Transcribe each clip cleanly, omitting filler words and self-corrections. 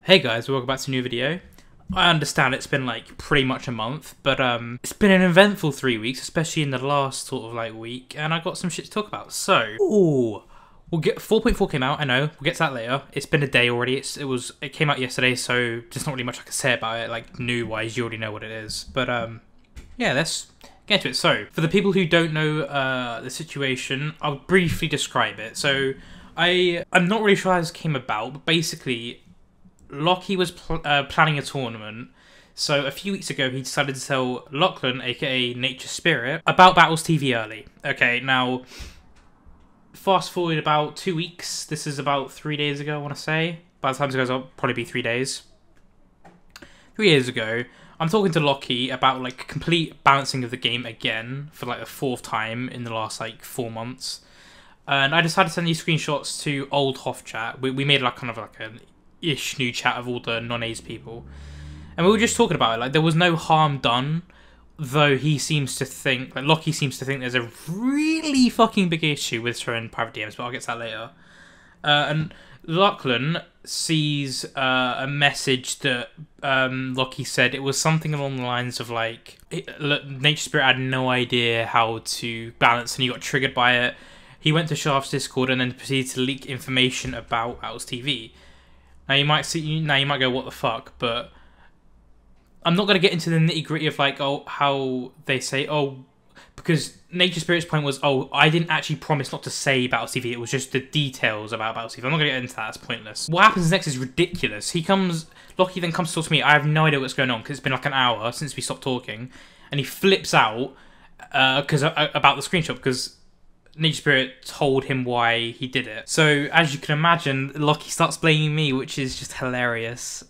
Hey guys, welcome back to a new video. I understand it's been like pretty much a month, but it's been an eventful 3 weeks, especially in the last sort of like week, and I got some shit to talk about. So, we'll get 4.4 came out. I know we'll get to that later. It's been a day already. It came out yesterday, so there's not really much I can say about it. Like new wise, you already know what it is. But yeah, let's get into it. So, for the people who don't know the situation, I'll briefly describe it. So, I'm not really sure how this came about, but basically, Lockie was planning a tournament, so a few weeks ago he decided to tell Lachlan, aka Nature Spirit, about BattleTV early. Okay, now, fast forward about 2 weeks, this is about 3 days ago I want to say, by the time this goes it'll probably be 3 days. 3 days ago, I'm talking to Lockie about like complete balancing of the game again, for like the 4th time in the last like 4 months. And I decided to send these screenshots to old Hoff chat. We made like kind of like an ish new chat of all the non-A's people, and we were just talking about it. Like there was no harm done, though he seems to think, like Lockie seems to think, there's a really fucking big issue with throwing private DMs, but I'll get to that later. And Lachlan sees a message that Lockie said. It was something along the lines of like, Nature Spirit had no idea how to balance and he got triggered by it. He went to Shaft's Discord and then proceeded to leak information about BattleTV. Now you might go, what the fuck? But I'm not going to get into the nitty gritty of like, oh, how they say, oh, because Nature Spirit's point was, oh, I didn't actually promise not to say BattleTV. It was just the details about BattleTV. I'm not going to get into that. It's pointless. What happens next is ridiculous. Lockie then comes to talk to me. I have no idea what's going on because it's been like an hour since we stopped talking, and he flips out about the screenshot because Nature Spirit told him why he did it. So, as you can imagine, Lockie starts blaming me, which is just hilarious.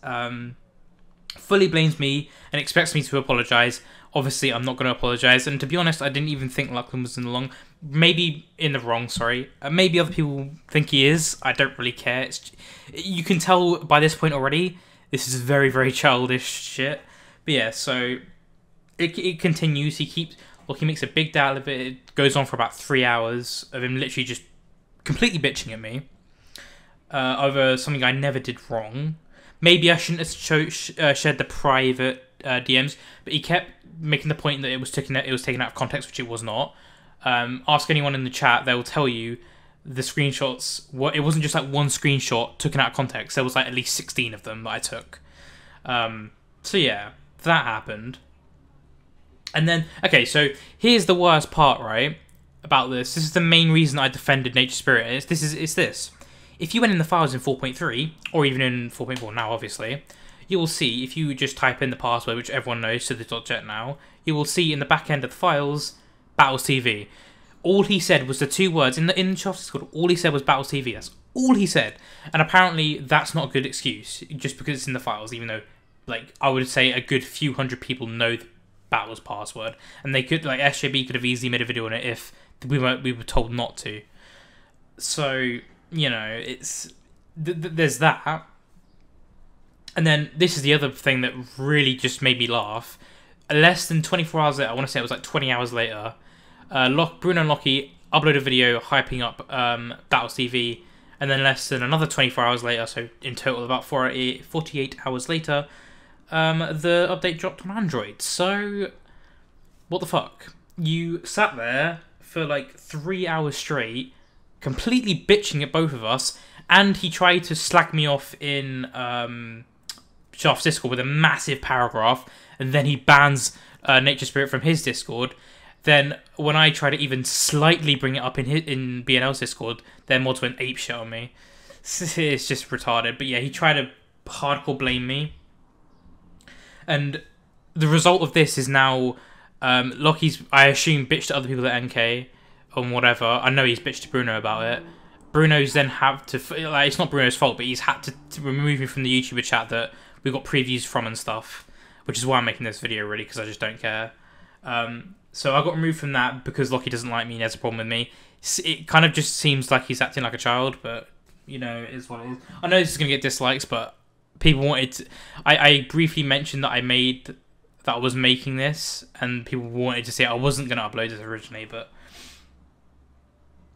Fully blames me and expects me to apologise. Obviously, I'm not going to apologise. And to be honest, I didn't even think Lachlan was in the wrong. Maybe in the wrong, sorry. Maybe other people think he is. I don't really care. You can tell by this point already, this is very, very childish shit. But yeah, so it continues. Lockie makes a big deal out of it. It goes on for about 3 hours of him literally just completely bitching at me over something I never did wrong. Maybe I shouldn't have shared the private DMs, but he kept making the point that it was taken out of context, which it was not. Ask anyone in the chat; they'll tell you the screenshots. It wasn't just like one screenshot taken out of context. There was like at least 16 of them that I took. So yeah, that happened. And then, okay, so here's the worst part, right, about this. This is the main reason I defended Nature Spirit. It's this. If you went in the files in 4.3, or even in 4.4 now, obviously, you will see, if you just type in the password, which everyone knows, to the .jet now, you will see in the back end of the files, BattleTV. All he said was the 2 words, in the Shaft Discord, all he said was BattleTV. That's all he said. And apparently, that's not a good excuse, just because it's in the files, even though, like, I would say a good few hundred people know the Battle's password, and they could, like, SJB could have easily made a video on it if we were told not to. So, you know, it's there's that. And then this is the other thing that really just made me laugh. Less than 24 hours later, I want to say it was like 20 hours later, Bruno and Lockie upload a video hyping up BattleTV, and then less than another 24 hours later, so in total about 48 hours later, the update dropped on Android. So, what the fuck? You sat there for like 3 hours straight, completely bitching at both of us, and he tried to slack me off in Shaft's Discord with a massive paragraph, and then he bans Nature Spirit from his Discord. Then, when I try to even slightly bring it up in BNL's Discord, their mods went apeshit on me. It's just retarded. But yeah, he tried to hardcore blame me. And the result of this is now Lockie's, I assume, bitched to other people at NK or whatever. I know he's bitched to Bruno about it. Bruno's then had to, like, it's not Bruno's fault, but he's had to remove me from the YouTuber chat that we got previews from and stuff, which is why I'm making this video, really, because I just don't care. So I got removed from that because Lockie doesn't like me and has a problem with me. It kind of just seems like he's acting like a child, but, you know, it is what it is. I know this is going to get dislikes, but people wanted to, I briefly mentioned that I was making this, and people wanted to see it. I wasn't going to upload this originally, but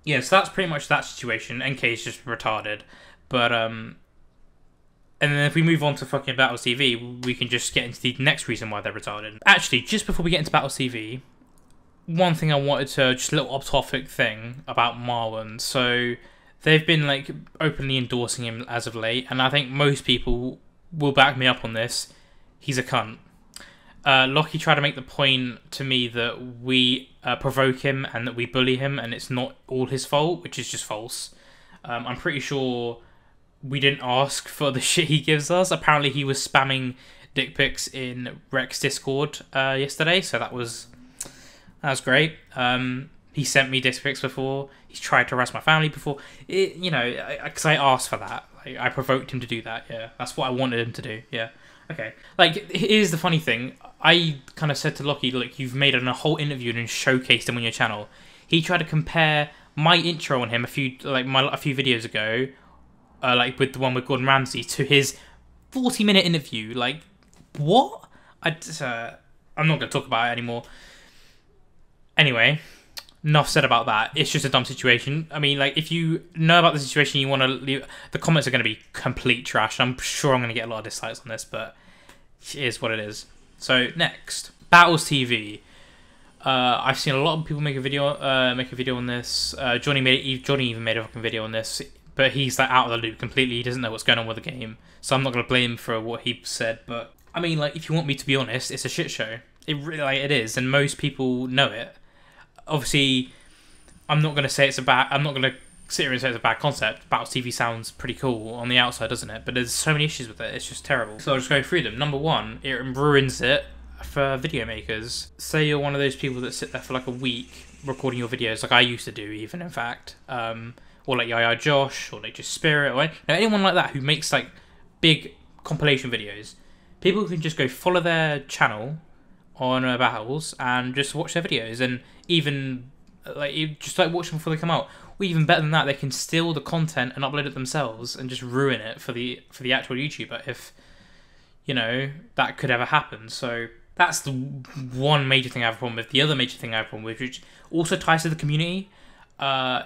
yeah, so that's pretty much that situation. NK is just retarded, but And then if we move on to fucking BattleTV, we can just get into the next reason why they're retarded. Actually, just before we get into BattleTV, one thing I wanted to, just a little off-topic thing about Marwan. So they've been like openly endorsing him as of late, and I think most people will back me up on this. He's a cunt. Lockie tried to make the point to me that we provoke him and that we bully him, and it's not all his fault, which is just false. I'm pretty sure we didn't ask for the shit he gives us. Apparently he was spamming dick pics in Rex Discord yesterday, so that was great. He sent me dick pics before. He's tried to harass my family before. You know, because I asked for that. I provoked him to do that, yeah. That's what I wanted him to do, yeah. Okay. Like, here's the funny thing. I kind of said to Lockie, look, you've made a whole interview and showcased him on your channel. He tried to compare my intro on him a few videos ago, like with the one with Gordon Ramsay, to his 40-minute interview. Like, what? I'm not going to talk about it anymore. Anyway, enough said about that. It's just a dumb situation. I mean, like, if you know about the situation, you want to leave, the comments are going to be complete trash. I'm sure I'm going to get a lot of dislikes on this, but it is what it is. So next, BattleTV. I've seen a lot of people make a video on this. Johnny even made a fucking video on this, but he's like out of the loop completely. He doesn't know what's going on with the game, so I'm not gonna blame him for what he said. But I mean, like, if you want me to be honest, it's a shit show. It really, like, it is, and most people know it. Obviously, I'm not gonna sit here and say it's a bad concept. BattleTV sounds pretty cool on the outside, doesn't it? But there's so many issues with it. It's just terrible. So I'll just go through them. Number one, it ruins it for video makers. Say you're one of those people that sit there for like a week recording your videos, like I used to do, even, in fact, or like Yaya Josh, or like just Spirit, or anyone like that who makes like big compilation videos. People can just go follow their channel on Battles and just watch their videos, and even like just like watch them before they come out. Or even better than that, they can steal the content and upload it themselves and just ruin it for the actual YouTuber, if you know that could ever happen. So that's the one major thing I have a problem with. The other major thing I have a problem with, which also ties to the community,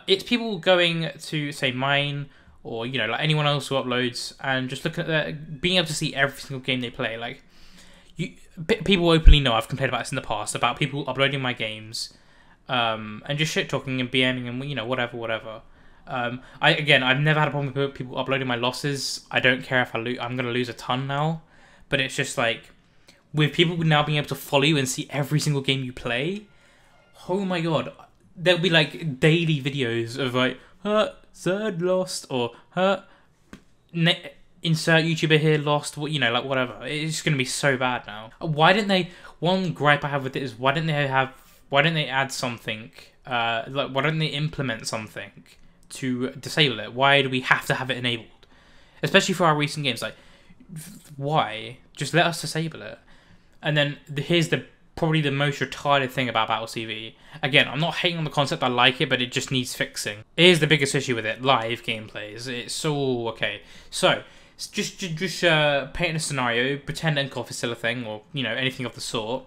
it's people going to, say, mine, or, you know, like anyone else who uploads, and just looking at being able to see every single game they play. Like, people openly know, I've complained about this in the past, about people uploading my games, and just shit talking and BMing and, you know, whatever. I've never had a problem with people uploading my losses. I don't care if I'm going to lose a ton now, but it's just like, with people now being able to follow you and see every single game you play, oh my god, there'll be like daily videos of like, Zerd lost, or insert YouTuber here lost, you know, like whatever. It's gonna be so bad now. Why didn't they? One gripe I have with it is why didn't they add something? Like, why don't they implement something to disable it? Why do we have to have it enabled? Especially for our recent games, like, why? Just let us disable it. And then here's probably the most retarded thing about BattleTV. Again, I'm not hating on the concept, I like it, but it just needs fixing. Here's the biggest issue with it: live gameplays. It's so okay. So just paint a scenario, pretend NCOF is still a thing, or, you know, anything of the sort,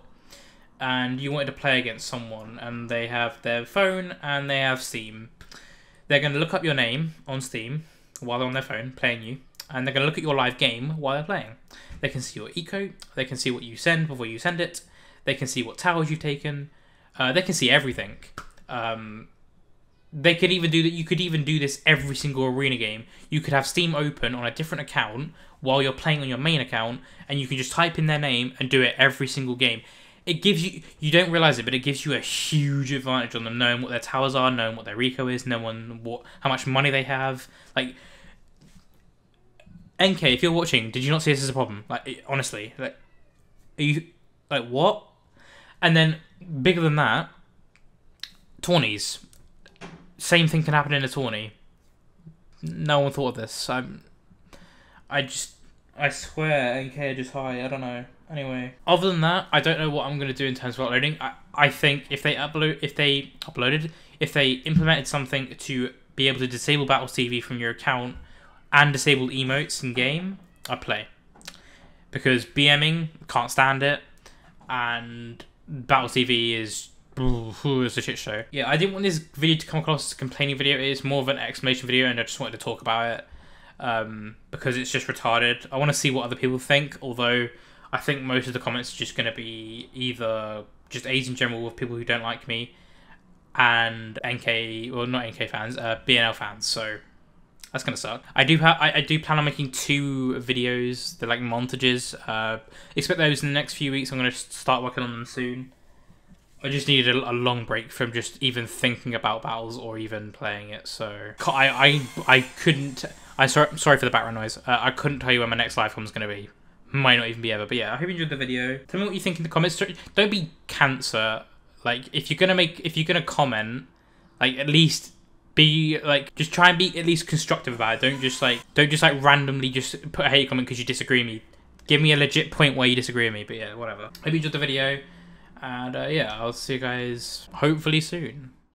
and you wanted to play against someone, and they have their phone and they have Steam. They're going to look up your name on Steam while they're on their phone playing you, and they're going to look at your live game while they're playing. They can see your eco, they can see what you send before you send it, they can see what towers you've taken, they can see everything. They could even do that. You could even do this every single arena game. You could have Steam open on a different account while you're playing on your main account, and you can just type in their name and do it every single game. It gives you don't realize it, but it gives you a huge advantage on them, knowing what their towers are, knowing what their eco is, knowing how much money they have. Like, NK, if you're watching, did you not see this as a problem? Like, honestly, like, are you like, what? And then bigger than that, tourneys. Same thing can happen in a tourney. No one thought of this. I swear, NK are just high. I don't know. Anyway, other than that, I don't know what I'm gonna do in terms of uploading. I think if they implemented something to be able to disable BattleTV from your account and disable emotes in game, I'd play. Because BMing, can't stand it, and BattleTV is it's a shit show. Yeah, I didn't want this video to come across as a complaining video. It's more of an explanation video, and I just wanted to talk about it. because it's just retarded. I want to see what other people think, although I think most of the comments are just going to be either just AIDS in general with people who don't like me, and NK, well, not NK fans, BNL fans, so that's gonna suck. I do plan on making 2 videos. They're like montages. Expect those in the next few weeks. I'm gonna start working on them soon. I just needed a long break from just even thinking about battles or even playing it. So I couldn't. I'm sorry for the background noise. I couldn't tell you when my next live com's gonna be. Might not even be ever. But yeah, I hope you enjoyed the video. Tell me what you think in the comments. Don't be cancer. Like if you're gonna comment, like at least be like, just try and be at least constructive about it. Don't just like randomly just put a hate comment because you disagree with me. Give me a legit point where you disagree with me. But yeah, whatever. Hope you enjoyed the video, and yeah, I'll see you guys hopefully soon.